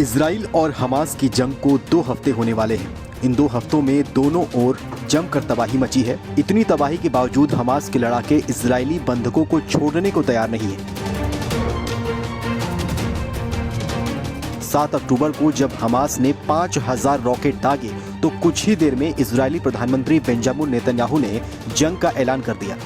Israel और Hamas की जंग को 2 हफ्ते होने वाले हैं। इन 2 हफ्तों में दोनों ओर जमकर तबाही मची है। इतनी तबाही के बावजूद हमास के लड़ाके इजरायली बंधकों को छोड़ने को तैयार नहीं है। 7 अक्टूबर को जब हमास ने 5000 रॉकेट दागे तो कुछ ही देर में इजरायली प्रधानमंत्री बेंजामिन नेतन्याहू ने जंग का ऐलान कर दिया।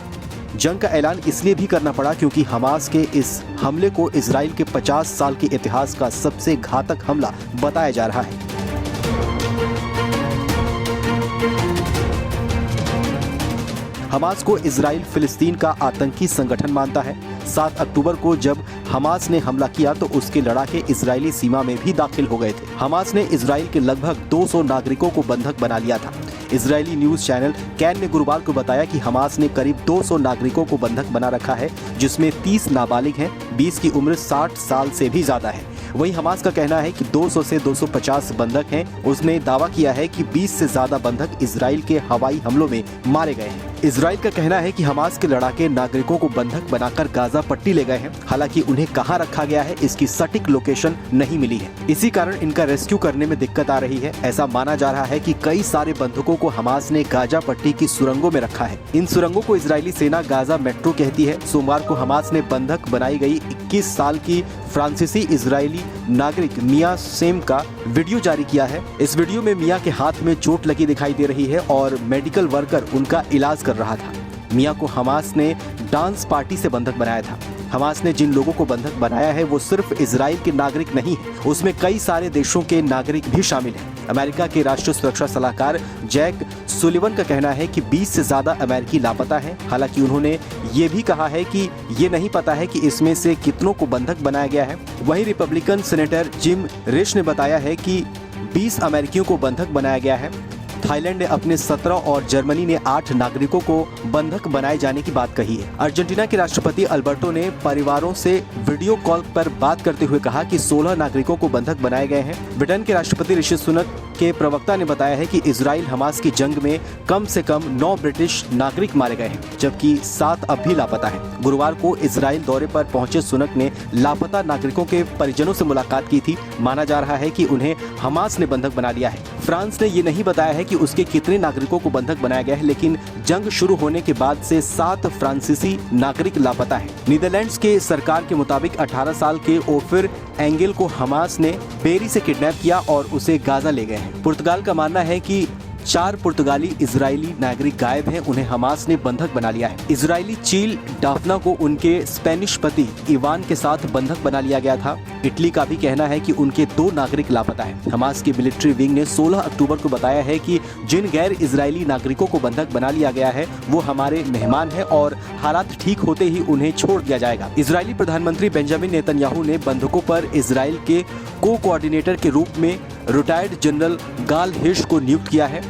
जंग का ऐलान इसलिए भी करना पड़ा क्योंकि हमास के इस हमले को इजराइल के 50 साल के इतिहास का सबसे घातक हमला बताया जा रहा है। हमास को इजराइल फिलिस्तीन का आतंकी संगठन मानता है। 7 अक्टूबर को जब हमास ने हमला किया तो उसके लड़ाके इजरायली सीमा में भी दाखिल हो गए थे। हमास ने इजराइल के लगभग 200 नागरिकों को बंधक बना लिया था। इजरायली न्यूज चैनल कैन ने गुरुवार को बताया कि हमास ने करीब 200 नागरिकों को बंधक बना रखा है, जिसमें 30 नाबालिग हैं। 20 की उम्र 60 साल से भी ज्यादा है। वहीं हमास का कहना है कि 200 से 250 बंधक हैं। उसने दावा किया है कि 20 से ज्यादा बंधक इजराइल के हवाई हमलों में मारे गए हैं। इजराइल का कहना है कि हमास के लड़ाके नागरिकों को बंधक बनाकर गाजा पट्टी ले गए हैं। हालांकि उन्हें कहां रखा गया है इसकी सटीक लोकेशन नहीं मिली है। इसी कारण इनका रेस्क्यू करने में दिक्कत आ रही है। ऐसा माना जा रहा है कि कई सारे बंधकों को हमास ने गाजा पट्टी की सुरंगों में रखा है। इन सुरंगों को इजरायली सेना गाजा मेट्रो कहती है। सोमवार को हमास ने बंधक बनाई गई 21 साल की फ्रांसीसी इजरायली नागरिक मिया सेम का वीडियो जारी किया है। इस वीडियो में मिया के हाथ में चोट लगी दिखाई दे रही है और मेडिकल वर्कर उनका इलाज कर रहा था। मिया को हमास ने डांस पार्टी से बंधक बनाया था। हमास ने जिन लोगों को बंधक बनाया है वो सिर्फ इजराइल के नागरिक नहीं है, उसमें कई सारे देशों के नागरिक भी शामिल हैं। अमेरिका के राष्ट्रीय सुरक्षा सलाहकार जैक सुलिवन का कहना है कि 20 से ज्यादा अमेरिकी लापता हैं। हालांकि उन्होंने ये भी कहा है कि ये नहीं पता है कि इसमें से कितनों को बंधक बनाया गया है। वहीं रिपब्लिकन सेनेटर जिम रिश ने बताया है कि 20 अमेरिकियों को बंधक बनाया गया है। थाईलैंड ने अपने 17 और जर्मनी ने 8 नागरिकों को बंधक बनाए जाने की बात कही है। अर्जेंटीना के राष्ट्रपति अल्बर्टो ने परिवारों से वीडियो कॉल पर बात करते हुए कहा कि 16 नागरिकों को बंधक बनाए गए हैं। ब्रिटेन के राष्ट्रपति ऋषि सुनक के प्रवक्ता ने बताया है कि इजराइल हमास की जंग में कम से कम 9 ब्रिटिश नागरिक मारे गए हैं, जबकि 7 अब भी लापता हैं। गुरुवार को इजराइल दौरे पर पहुंचे सुनक ने लापता नागरिकों के परिजनों से मुलाकात की थी। माना जा रहा है कि उन्हें हमास ने बंधक बना लिया है। फ्रांस ने ये नहीं बताया है कि उसके कितने नागरिकों को बंधक बनाया गया है, लेकिन जंग शुरू होने के बाद से 7 फ्रांसीसी नागरिक लापता हैं। नीदरलैंड्स के सरकार के मुताबिक 18 साल के ओफिर एंगेल को हमास ने बेरी से किडनैप किया और उसे गाजा ले गए हैं। पुर्तगाल का मानना है कि 4 पुर्तगाली इजरायली नागरिक गायब हैं, उन्हें हमास ने बंधक बना लिया है। इजरायली चील डाफना को उनके स्पेनिश पति इवान के साथ बंधक बना लिया गया था। इटली का भी कहना है कि उनके 2 नागरिक लापता हैं। हमास की मिलिट्री विंग ने 16 अक्टूबर को बताया है कि जिन गैर इजरायली नागरिकों को बंधक बना लिया गया है वो हमारे मेहमान हैं और हालात ठीक होते ही उन्हें छोड़ दिया जाएगा। इजरायली प्रधानमंत्री बेंजामिन नेतन्याहू ने बंधकों पर इजराइल के कोऑर्डिनेटर के रूप में रिटायर्ड जनरल गाल हिश को नियुक्त किया है।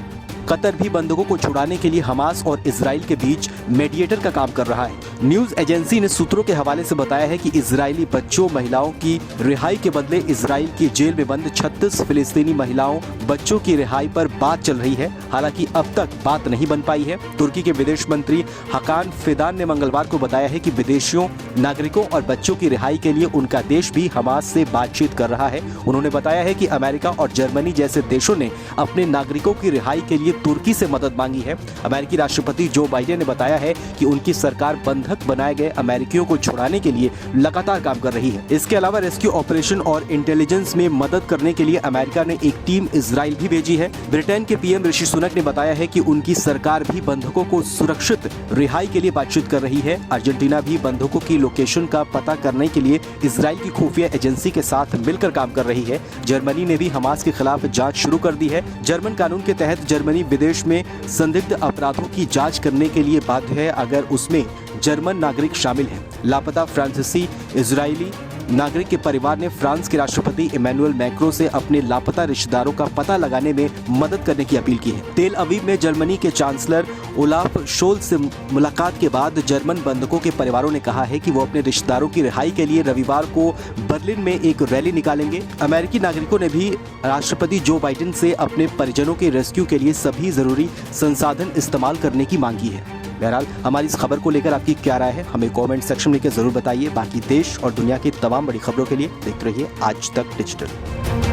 कतर भी बंधकों को छुड़ाने के लिए हमास और इजराइल के बीच मेडिएटर का काम कर रहा है। न्यूज एजेंसी ने सूत्रों के हवाले से बताया है कि इजरायली बच्चों महिलाओं की रिहाई के बदले इजराइल की जेल में बंद 36 फिलिस्तीनी महिलाओं बच्चों की रिहाई पर बात चल रही है। हालांकि अब तक बात नहीं बन पाई है। तुर्की के विदेश मंत्री हकान फिदान ने मंगलवार को बताया है कि विदेशियों, नागरिकों और बच्चों की रिहाई के लिए उनका देश भी हमास से बातचीत कर रहा है। उन्होंने बताया है कि अमेरिका और जर्मनी जैसे देशों ने अपने नागरिकों की रिहाई के लिए तुर्की से मदद मांगी है। अमेरिकी राष्ट्रपति जो बाइडेन ने बताया है कि उनकी सरकार बंधक बनाए गए अमेरिकियों को छुड़ाने के लिए लगातार काम कर रही है। इसके अलावा रेस्क्यू ऑपरेशन और इंटेलिजेंस में मदद करने के लिए अमेरिका ने एक टीम इजराइल भी भेजी है। ब्रिटेन के पीएम ऋषि सुनक ने बताया है कि उनकी सरकार भी बंधकों को सुरक्षित रिहाई के लिए बातचीत कर रही है। अर्जेंटीना भी बंधकों की लोकेशन का पता करने के लिए इजराइल की खुफिया एजेंसी के साथ मिलकर काम कर रही है। जर्मनी ने भी हमास के खिलाफ जांच शुरू कर दी है। जर्मन कानून के तहत जर्मनी विदेश में संदिग्ध अपराधों की जांच करने के लिए बाध्य है अगर उसमें जर्मन नागरिक शामिल हैं। लापता फ्रांसीसी इजरायली नागरिक के परिवार ने फ्रांस के राष्ट्रपति इमैनुअल मैक्रों से अपने लापता रिश्तेदारों का पता लगाने में मदद करने की अपील की है। तेल अवीव में जर्मनी के चांसलर ओलाफ शोल्ज से मुलाकात के बाद जर्मन बंधकों के परिवारों ने कहा है कि वो अपने रिश्तेदारों की रिहाई के लिए रविवार को बर्लिन में एक रैली निकालेंगे। अमेरिकी नागरिकों ने भी राष्ट्रपति जो बाइडेन से अपने परिजनों के रेस्क्यू के लिए सभी जरूरी संसाधन इस्तेमाल करने की मांग की है। बहरहाल हमारी इस खबर को लेकर आपकी क्या राय है हमें कमेंट सेक्शन में लिखकर जरूर बताइए। बाकी देश और दुनिया की तमाम बड़ी खबरों के लिए देखते रहिए आज तक डिजिटल।